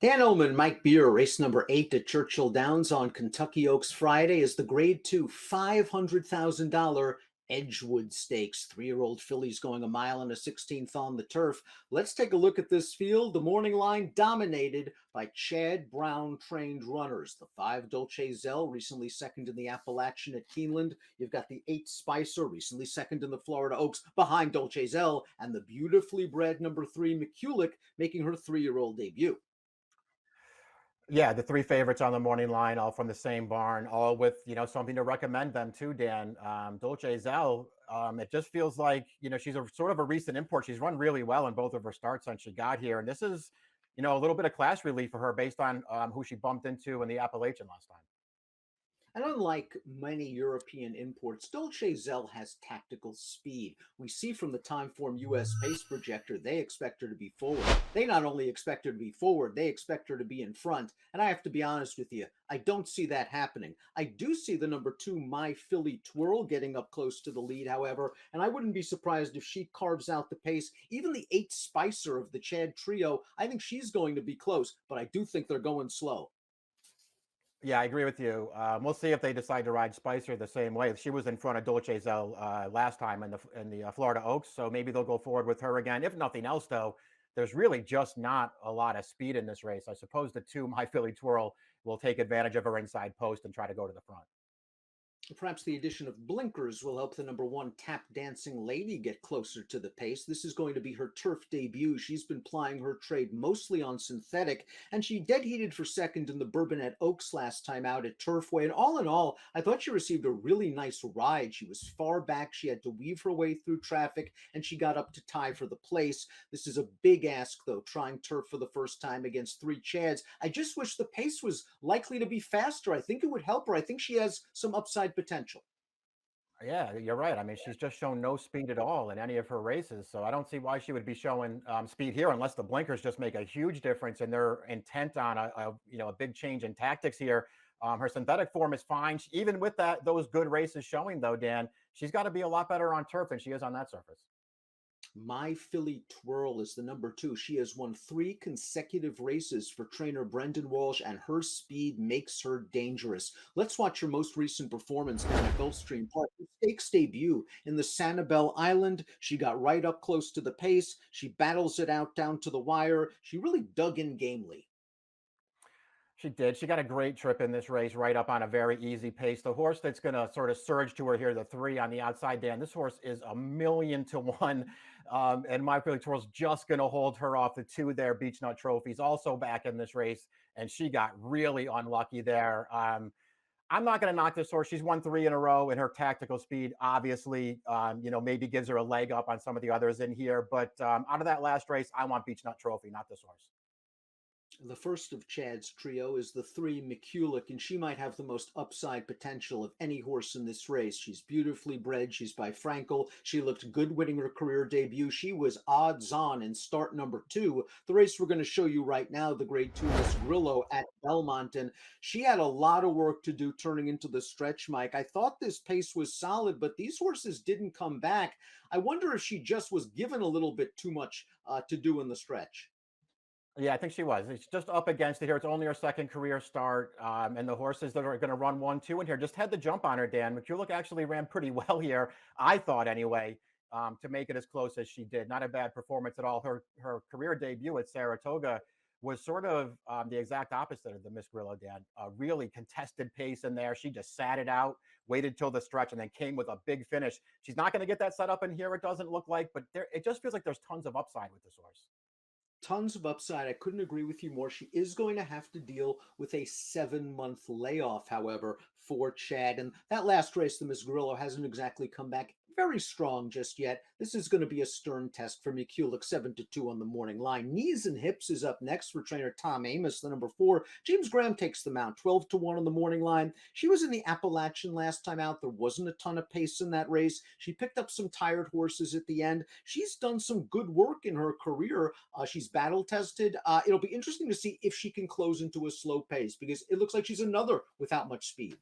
Dan Illman, Mike Beer, race number 8 at Churchill Downs on Kentucky Oaks Friday is the Grade 2 $500,000 Edgewood Stakes. 3-year-old fillies going a mile and a 16th on the turf. Let's take a look at this field. The morning line dominated by Chad Brown trained runners. The 5 Dolce Zel, recently second in the Appalachian at Keeneland. You've got the 8 Spicer, recently second in the Florida Oaks behind Dolce Zel, and the beautifully bred number 3 McKulick making her 3-year-old debut. Yeah, the three favorites on the morning line, all from the same barn, all with, something to recommend them too, Dan. Dolce Zel, it just feels like, she's a sort of a recent import. She's run really well in both of her starts since she got here. And this is, a little bit of class relief for her based on who she bumped into in the Appalachian last time. And unlike many European imports, Dolce Zel has tactical speed. We see from the Timeform US pace projector, they expect her to be forward. They not only expect her to be forward, they expect her to be in front. And I have to be honest with you, I don't see that happening. I do see the number 2, My Philly Twirl, getting up close to the lead, however, and I wouldn't be surprised if she carves out the pace. Even the 8 Spicer of the Chad trio, I think she's going to be close, but I do think they're going slow. Yeah, I agree with you. We'll see if they decide to ride Spicer the same way. She was in front of Dolce Zel last time in the Florida Oaks, so maybe they'll go forward with her again. If nothing else, though, there's really just not a lot of speed in this race. I suppose the 2 My Philly Twirl will take advantage of her inside post and try to go to the front. Perhaps the addition of blinkers will help the number 1 Tap Dancing Lady get closer to the pace. This is going to be her turf debut. She's been plying her trade mostly on synthetic, and she dead heated for second in the Bourbonnette Oaks last time out at Turfway. And all in all, I thought she received a really nice ride. She was far back. She had to weave her way through traffic, and she got up to tie for the place. This is a big ask, though, trying turf for the first time against 3 Chads. I just wish the pace was likely to be faster. I think it would help her. I think she has some upside potential. Yeah, you're right. I mean, she's just shown no speed at all in any of her races, so I don't see why she would be showing speed here unless the blinkers just make a huge difference and they're intent on a big change in tactics here. Her synthetic form is fine. Even with those good races showing, though, Dan, she's got to be a lot better on turf than she is on that surface. My Philly Twirl is the number 2. She has won 3 consecutive races for trainer Brendan Walsh, and her speed makes her dangerous. Let's watch her most recent performance down at Gulfstream Park. Her stakes debut in the Sanibel Island. She got right up close to the pace. She battles it out down to the wire. She really dug in gamely. She did. She got a great trip in this race, right up on a very easy pace. The horse that's going to sort of surge to her here, the 3 on the outside, Dan, this horse is 1,000,000 to 1. And My Philly Twirl's just going to hold her off. The 2 there, Beechnut trophies, also back in this race. And she got really unlucky there. I'm not going to knock this horse. She's won 3 in a row, and her tactical speed, obviously, maybe gives her a leg up on some of the others in here. But out of that last race, I want Beechnut trophy, not this horse. The first of Chad's trio is the 3 McKulick, and she might have the most upside potential of any horse in this race. She's beautifully bred. She's by Frankel. She looked good winning her career debut. She was odds on in start number 2. The race we're going to show you right now, the Grade 2 Miss Grillo at Belmont, and she had a lot of work to do turning into the stretch, Mike. I thought this pace was solid, but these horses didn't come back. I wonder if she just was given a little bit too much to do in the stretch. Yeah, I think she was. It's just up against it here. It's only her second career start. And the horses that are going to run 1-2 in here just had the jump on her, Dan. McKulick actually ran pretty well here, I thought anyway, to make it as close as she did. Not a bad performance at all. Her career debut at Saratoga was sort of the exact opposite of the Miss Grillo, Dan. A really contested pace in there. She just sat it out, waited till the stretch, and then came with a big finish. She's not going to get that set up in here, it doesn't look like, but it just feels like there's tons of upside with this horse. Tons of upside. I couldn't agree with you more. She is going to have to deal with a 7-month layoff, however, for Chad. And that last race, the Miss Grillo, hasn't exactly come back very strong just yet. This is going to be a stern test for McKulick, 7-2 on the morning line. Knees and Hips is up next for trainer Tom Amos, the number 4. James Graham takes the mount, 12-1 on the morning line. She was in the Appalachian last time out. There wasn't a ton of pace in that race. She picked up some tired horses at the end. She's done some good work in her career. She's battle tested. It'll be interesting to see if she can close into a slow pace, because it looks like she's another without much speed.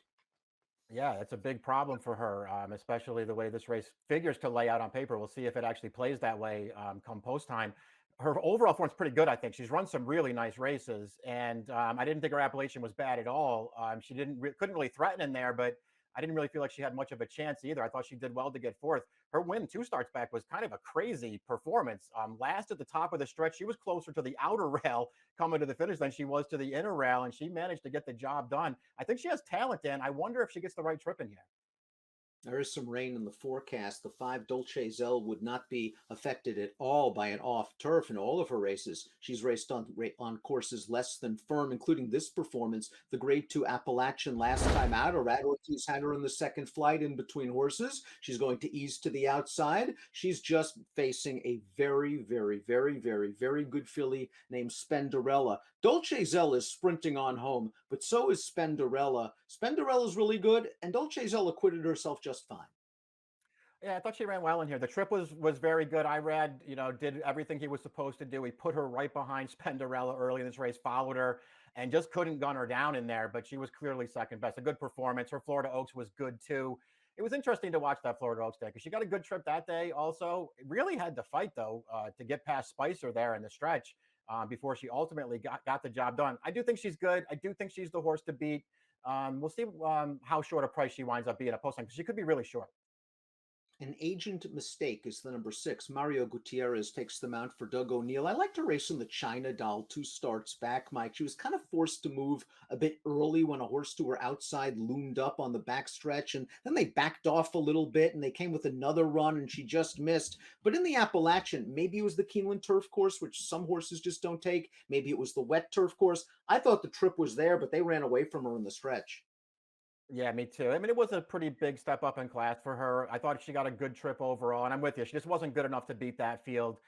Yeah, it's a big problem for her, especially the way this race figures to lay out on paper. We'll see if it actually plays that way come post time. her overall form's pretty good. I think she's run some really nice races, and I didn't think her Appalachian was bad at all. She couldn't really threaten in there, but I didn't really feel like she had much of a chance either. I thought she did well to get fourth. Her win 2 starts back was kind of a crazy performance. Last at the top of the stretch, she was closer to the outer rail coming to the finish than she was to the inner rail, and she managed to get the job done. I think she has talent, Dan. I wonder if she gets the right trip in here. There is some rain in the forecast. The 5 Dolce Zel would not be affected at all by an off turf in all of her races. She's raced on courses less than firm, including this performance, the Grade 2 Appalachian last time out. Arad Ortiz had her in the second flight in between horses. She's going to ease to the outside. She's just facing a very, very, very, very, very good filly named Spenderella. Dolce Zel is sprinting on home, but so is Spenderella. Spenderella's really good, and Dolce Zel acquitted herself just fine. Yeah, I thought she ran well in here. The trip was very good. Irad, did everything he was supposed to do. He put her right behind Spenderella early in this race, followed her, and just couldn't gun her down in there. But she was clearly second best. A good performance. Her Florida Oaks was good too. It was interesting to watch that Florida Oaks day because she got a good trip that day. Also, really had to fight though to get past Spicer there in the stretch before she ultimately got the job done. I do think she's good. I do think she's the horse to beat. We'll see how short a price she winds up being at posting because she could be really short. An agent mistake is the number 6. Mario Gutierrez takes the mount for Doug O'Neill. I liked her race in the China Doll 2 starts back, Mike. She was kind of forced to move a bit early when a horse to her outside loomed up on the backstretch, and then they backed off a little bit and they came with another run and she just missed. But in the Appalachian, maybe it was the Keeneland turf course, which some horses just don't take. Maybe it was the wet turf course. I thought the trip was there, but they ran away from her in the stretch. Yeah, me too. I mean, it was a pretty big step up in class for her. I thought she got a good trip overall, and I'm with you. She just wasn't good enough to beat that field.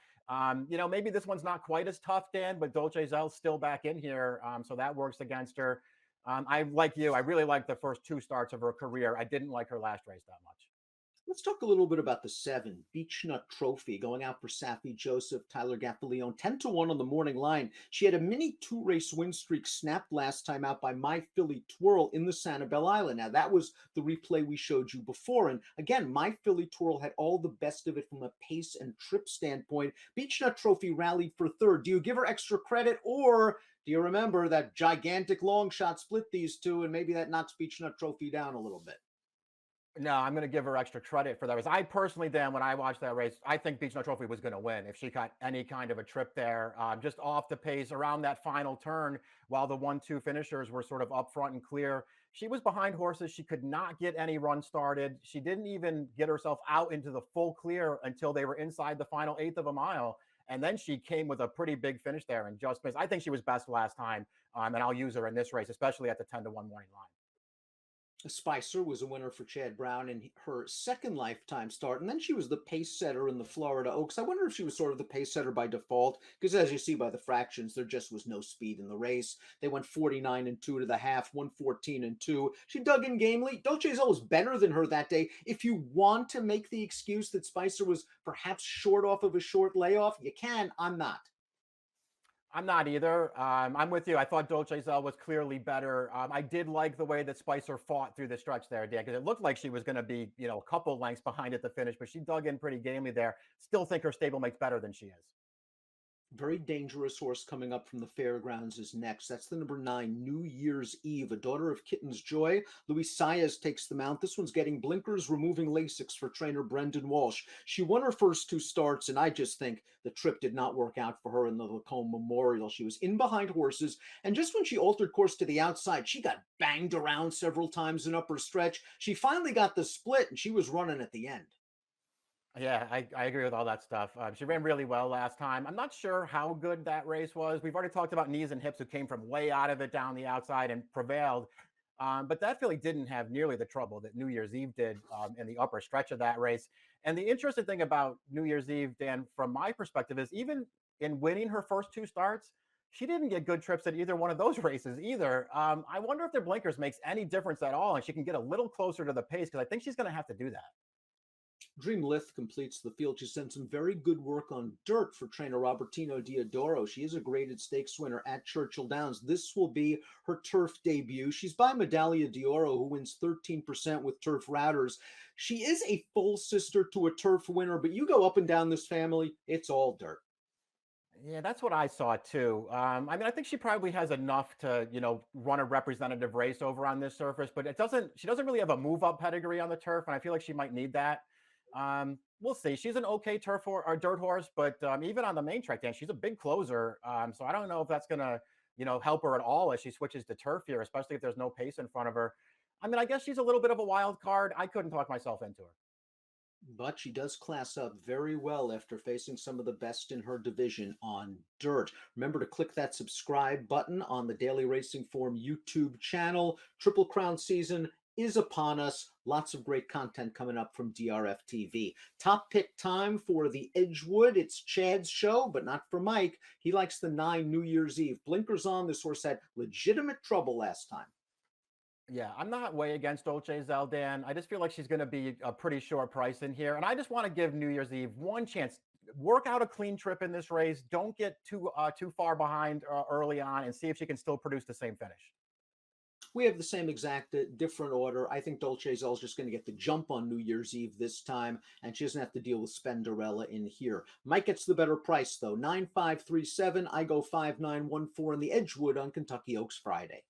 Maybe this one's not quite as tough, Dan, but Dolce Zell's still back in here, so that works against her. I like you. I really liked the first 2 starts of her career. I didn't like her last race that much. Let's talk a little bit about the 7 Beechnut Trophy going out for Safi Joseph, Tyler Gaffalione, 10-1 on the morning line. She had a mini 2-race win streak snapped last time out by My Filly Twirl in the Sanibel Island. Now, that was the replay we showed you before. And again, My Filly Twirl had all the best of it from a pace and trip standpoint. Beechnut Trophy rallied for third. Do you give her extra credit, or do you remember that gigantic long shot split these two, and maybe that knocks Beechnut Trophy down a little bit? No, I'm going to give her extra credit for that race. I personally, Dan, when I watched that race, I think Beechnut Trophy was going to win if she got any kind of a trip there. Just off the pace around that final turn, while the 1-2 finishers were sort of up front and clear. She was behind horses. She could not get any run started. She didn't even get herself out into the full clear until they were inside the final 1/8 of a mile. And then she came with a pretty big finish there and just missed. I think she was best last time, and I'll use her in this race, especially at the 10-1 morning line. Spicer was a winner for Chad Brown in her second lifetime start, and then she was the pace setter in the Florida Oaks. I wonder if she was sort of the pace setter by default, because as you see by the fractions, there just was no speed in the race. They went 49-2 to the half, 114-2. She dug in gamely. Dolce Zel was better than her that day. If you want to make the excuse that Spicer was perhaps short off of a short layoff, you can. I'm not. I'm not either. I'm with you. I thought Dolce Zel was clearly better. I did like the way that Spicer fought through the stretch there, Dan, because it looked like she was going to be, a couple lengths behind at the finish, but she dug in pretty gamely there. Still think her stablemate's better than she is. Very dangerous horse coming up from the fairgrounds is next. That's the number 9, New Year's Eve, a daughter of Kitten's Joy. Louis Saes takes the mount. This one's getting blinkers, removing Lasix for trainer Brendan Walsh. She won her first 2 starts, and I just think the trip did not work out for her in the Lacombe Memorial. She was in behind horses, and just when she altered course to the outside, she got banged around several times in upper stretch. She finally got the split, and she was running at the end. Yeah, I agree with all that stuff. She ran really well last time. I'm not sure how good that race was. We've already talked about Knees and Hips, who came from way out of it down the outside and prevailed. But that filly didn't have nearly the trouble that New Year's Eve did in the upper stretch of that race. And the interesting thing about New Year's Eve, Dan, from my perspective, is even in winning her first 2 starts, she didn't get good trips at either one of those races either. I wonder if their blinkers makes any difference at all, and she can get a little closer to the pace, because I think she's going to have to do that. Dream Lith completes the field. She's done some very good work on dirt for trainer Robertino Diodoro. She is a graded stakes winner at Churchill Downs. This will be her turf debut. She's by Medaglia d'Oro, who wins 13% with turf routers. She is a full sister to a turf winner, but you go up and down this family, it's all dirt. Yeah, that's what I saw too. I mean, I think she probably has enough to, run a representative race over on this surface, but she doesn't really have a move up pedigree on the turf, and I feel like she might need that. We'll see. She's an okay or dirt horse, but even on the main track, Dan, she's a big closer. So I don't know if that's gonna, help her at all as she switches to turf here, especially if there's no pace in front of her. I mean, I guess she's a little bit of a wild card. I couldn't talk myself into her. But she does class up very well after facing some of the best in her division on dirt. Remember to click that subscribe button on the Daily Racing Form YouTube channel. Triple Crown season is upon us. Lots of great content coming up from DRF TV. Top pick time for the Edgewood. It's Chad's show, but not for Mike. He likes the 9 New Year's Eve. Blinkers on. This horse had legitimate trouble last time. Yeah, I'm not way against Dolce Zel, Dan. I just feel like she's going to be a pretty short price in here. And I just want to give New Year's Eve one chance. Work out a clean trip in this race. Don't get too far behind early on and see if she can still produce the same finish. We have the same exact different order. I think Dolce Zell is just going to get the jump on New Year's Eve this time, and she doesn't have to deal with Spenderella in here. Mike gets the better price, though. 9,537. I go 5,914 in the Edgewood on Kentucky Oaks Friday.